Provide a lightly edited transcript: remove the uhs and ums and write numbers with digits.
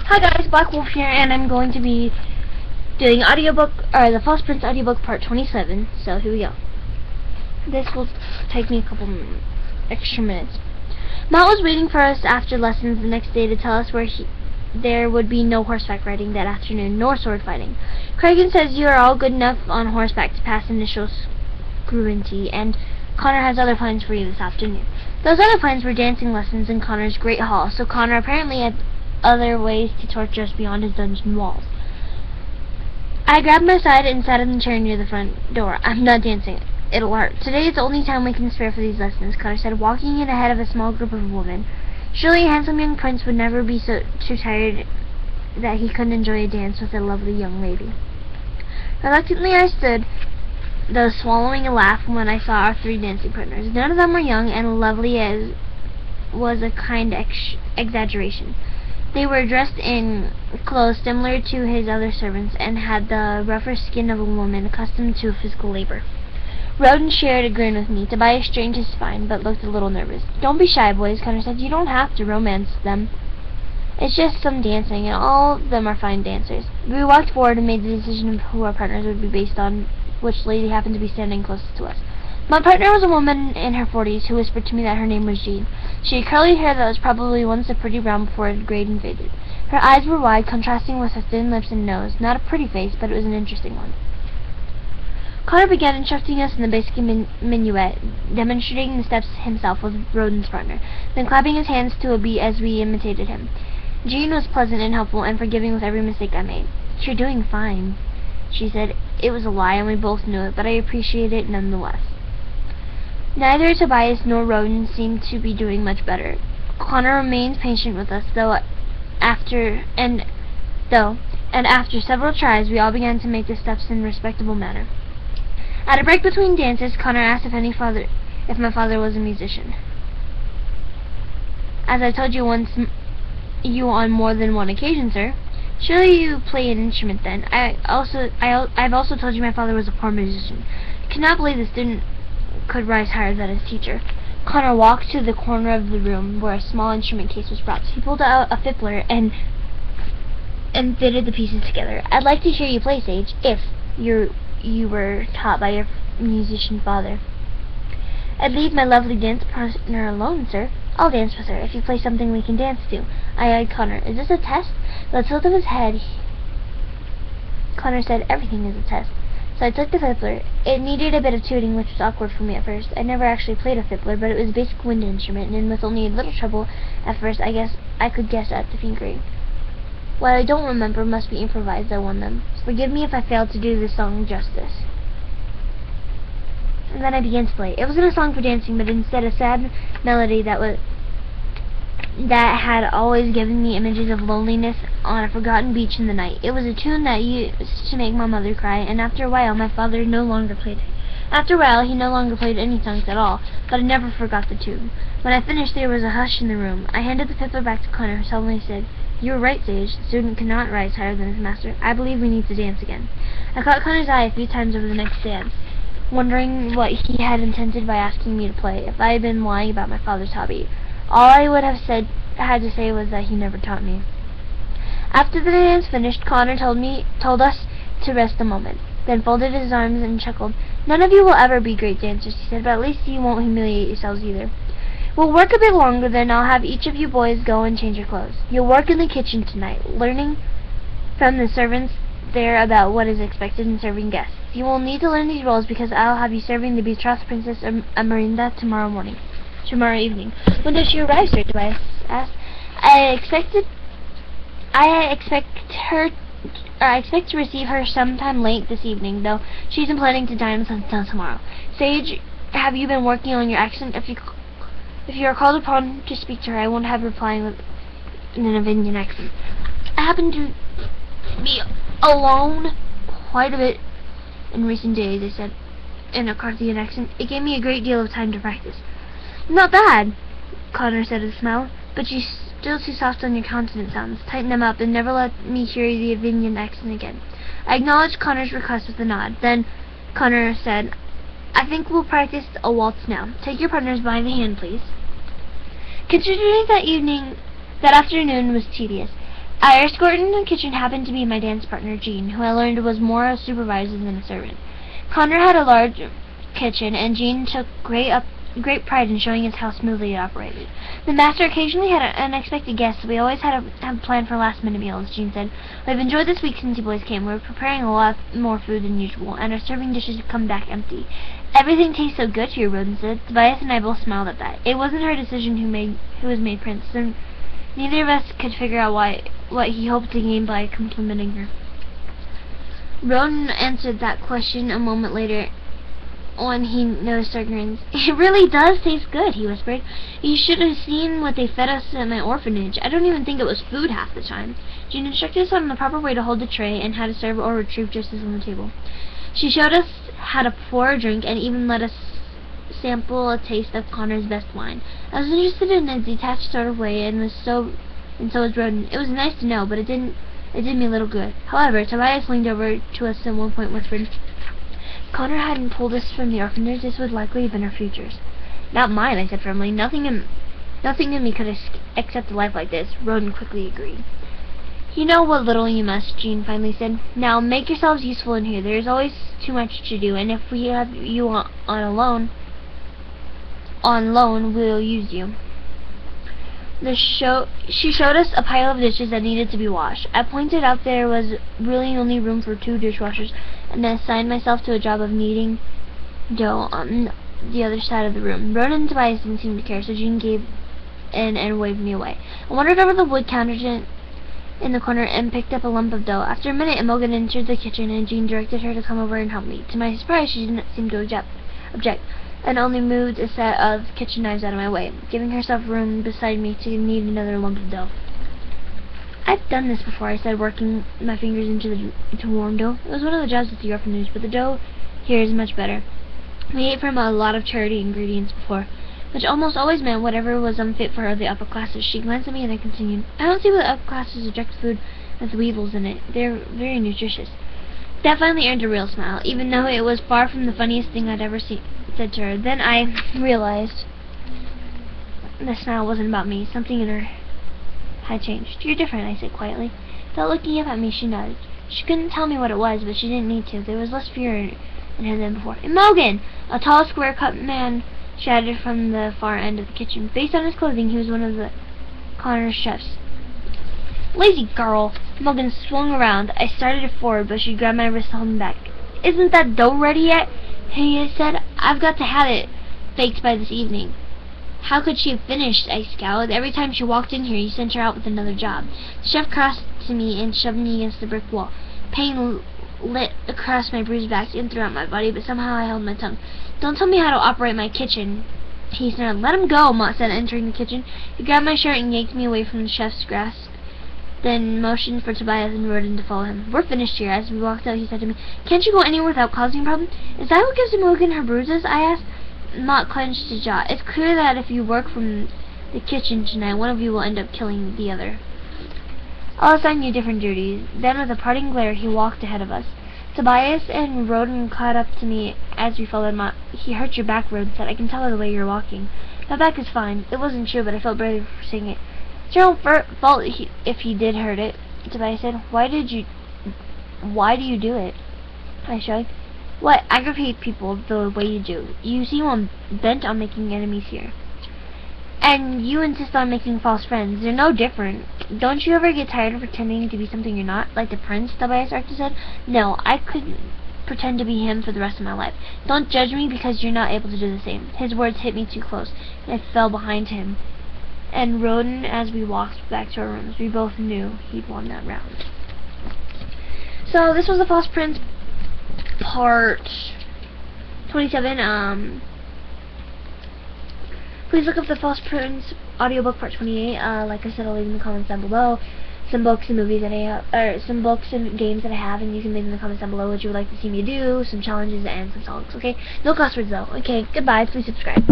Hi guys, Black Wolf here, and I'm going to be doing the False Prince audiobook part 27. So here we go. This will take me a couple extra minutes. Matt was waiting for us after lessons the next day to tell us there would be no horseback riding that afternoon, nor sword fighting. Cragen says you are all good enough on horseback to pass initial scrutiny, and Connor has other plans for you this afternoon. Those other plans were dancing lessons in Connor's great hall, so Connor apparently had other ways to torture us beyond his dungeon walls. I grabbed my side and sat in the chair near the front door. I'm not dancing. It'll hurt. Today is the only time we can spare for these lessons, Connor said, walking in ahead of a small group of women. Surely a handsome young prince would never be too tired that he couldn't enjoy a dance with a lovely young lady. Reluctantly I stood, though swallowing a laugh when I saw our three dancing partners. None of them were young, and lovely as was a kind exaggeration. They were dressed in clothes similar to his other servants, and had the rougher skin of a woman accustomed to physical labor. Roden shared a grin with me. Tobias strained his spine, but looked a little nervous. Don't be shy, boys, Connor said. You don't have to romance them. It's just some dancing, and all of them are fine dancers. We walked forward and made the decision of who our partners would be based on which lady happened to be standing closest to us. My partner was a woman in her 40s who whispered to me that her name was Jean. She had curly hair that was probably once a pretty brown before it grayed and faded. Her eyes were wide, contrasting with her thin lips and nose. Not a pretty face, but it was an interesting one. Connor began instructing us in the basic minuet, demonstrating the steps himself with Roden's partner, then clapping his hands to a beat as we imitated him. Jean was pleasant and helpful and forgiving with every mistake I made. You're doing fine, she said. It was a lie, and we both knew it, but I appreciate it nonetheless. Neither Tobias nor Roden seemed to be doing much better. Connor remained patient with us, after several tries, we all began to make the steps in a respectable manner. At a break between dances, Connor asked if my father was a musician. As I told you on more than one occasion, sir. Surely you play an instrument then. I've also told you my father was a poor musician. I cannot believe the student could rise higher than his teacher. Connor walked to the corner of the room where a small instrument case was brought. He pulled out a fiddler and fitted the pieces together. I'd like to hear you play, Sage, if you were taught by your musician father. I'd leave my lovely dance partner alone, sir. I'll dance with her if you play something we can dance to. I eyed Connor. Is this a test? The tilt of his head, Connor said, everything is a test. So I took the fiddler. It needed a bit of tuning, which was awkward for me at first. I never actually played a fiddler, but it was a basic wind instrument, and with only a little trouble at first, I guess I could guess at the fingering. What I don't remember must be improvised. I won them. Forgive me if I failed to do this song justice. And then I began to play. It wasn't a song for dancing, but instead a sad melody that had always given me images of loneliness on a forgotten beach in the night. It was a tune that used to make my mother cry, and after a while my father no longer played it. After a while he no longer played any songs at all, but I never forgot the tune. When I finished, there was a hush in the room. I handed the fiddler back to Connor, who suddenly said, "You were right, Sage. The student cannot rise higher than his master. I believe we need to dance again." I caught Connor's eye a few times over the next dance, wondering what he had intended by asking me to play. If I had been lying about my father's hobby, all I would have had to say was that he never taught me. After the dance finished, Connor told us to rest a moment, then folded his arms and chuckled. None of you will ever be great dancers, he said, but at least you won't humiliate yourselves either. We'll work a bit longer, then I'll have each of you boys go and change your clothes. You'll work in the kitchen tonight, learning from the servants there about what is expected in serving guests. You will need to learn these roles because I'll have you serving the betrothed princess Amarinda tomorrow evening. When does she arrive, sir? Tobias asked. I expect to receive her sometime late this evening, though she isn't planning to dine with us until tomorrow. Sage, have you been working on your accent? If you are called upon to speak to her, I won't have replying in an Avignon accent. I happen to be alone quite a bit in recent days, I said, in a Carthian accent. It gave me a great deal of time to practice. Not bad, Connor said with a smile, but you're still too soft on your consonant sounds. Tighten them up and never let me hear the Avignon accent again. I acknowledged Connor's request with a nod. Then Connor said, I think we'll practice a waltz now. Take your partners by the hand, please. Considering that afternoon was tedious, Our escort in the kitchen happened to be my dance partner, Jean, who I learned was more a supervisor than a servant. Connor had a large kitchen, and Jean took great pride in showing us how smoothly it operated. The master occasionally had unexpected guests, so we always had to have a plan for last-minute meals, Jean said. We've enjoyed this week since you boys came. We're preparing a lot more food than usual, and our serving dishes come back empty. Everything tastes so good here, Roden said. Tobias and I both smiled at that. It wasn't her decision who was made prince, and neither of us could figure out what he hoped to gain by complimenting her. Roden answered that question a moment later when he noticed our grins. It really does taste good, he whispered. You should have seen what they fed us at my orphanage. I don't even think it was food half the time. Jean instructed us on the proper way to hold the tray and how to serve or retrieve dishes on the table. She showed us how to pour a drink and even let us sample a taste of Connor's best wine. I was interested in a detached sort of way, and so was Roden. It was nice to know, but it did me little good. However, Tobias leaned over to us at one point and whispered, if Connor hadn't pulled us from the orphanage, this would likely have been our futures. Not mine, I said firmly. Nothing in me could accept a life like this. Roden quickly agreed. You know what little you must, Jean finally said. Now, make yourselves useful in here. There is always too much to do, and if we have you on loan, we'll use you. She showed us a pile of dishes that needed to be washed. I pointed out there was really only room for 2 dishwashers, and I assigned myself to a job of kneading dough on the other side of the room. Ronan and Tobias didn't seem to care, so Jean gave in and waved me away. I wandered over the wood counter in the corner and picked up a lump of dough. After a minute, Imogen entered the kitchen, and Jean directed her to come over and help me. To my surprise, she didn't seem to object, and only moved a set of kitchen knives out of my way, giving herself room beside me to knead another lump of dough. I've done this before, I said, working my fingers into warm dough. It was one of the jobs at the orphanage, but the dough here is much better. We ate from a lot of charity ingredients before, which almost always meant whatever was unfit for the upper classes. She glanced at me and I continued, I don't see why the upper classes reject food with weevils in it. They're very nutritious. That finally earned a real smile, even though it was far from the funniest thing I'd ever said to her. Then I realized the smile wasn't about me. Something in her had changed. You're different, I said quietly. Without looking up at me, she nodded. She couldn't tell me what it was, but she didn't need to. There was less fear in her than before. Imogen! A tall, square-cut man shouted from the far end of the kitchen. Based on his clothing, he was one of the Connor's chefs. Lazy girl! Imogen swung around. I started forward, but she grabbed my wrist to hold me back. Isn't that dough ready yet? He said, I've got to have it baked by this evening. How could she have finished? I scowled. Every time she walked in here, you sent her out with another job. The chef crossed to me and shoved me against the brick wall. Pain lit across my bruised back and throughout my body, but somehow I held my tongue. Don't tell me how to operate my kitchen. He snarled. Let him go, Ma said, entering the kitchen. He grabbed my shirt and yanked me away from the chef's grasp, then motioned for Tobias and Roden to follow him. We're finished here. As we walked out, he said to me, Can't you go anywhere without causing a problem? Is that what gives Imogen her bruises? I asked. Mott clenched his jaw. It's clear that if you work from the kitchen tonight, one of you will end up killing the other. I'll assign you different duties. Then with a parting glare, he walked ahead of us. Tobias and Roden caught up to me as we followed Mott. He hurt your back, Roden said. I can tell by the way you're walking. My back is fine. It wasn't true, but I felt brave for saying it. It's your own fault if he did hurt it, Tobias said. Why do you do it? I shrugged. What aggravate people the way you do? You seem bent on making enemies here. And you insist on making false friends. They're no different. Don't you ever get tired of pretending to be something you're not? Like the prince, Tobias said. No, I couldn't pretend to be him for the rest of my life. Don't judge me because you're not able to do the same. His words hit me too close, and I fell behind him. And Roden, as we walked back to our rooms, we both knew he'd won that round. So this was The False Prince, part 27. Please look up The False Prince audiobook part 28. Like I said, I'll leave in the comments down below some books and movies that I have, or some books and games that I have, and you can leave in the comments down below what you would like to see me do, some challenges and some songs. Okay, no cuss words though. Okay, goodbye. Please subscribe.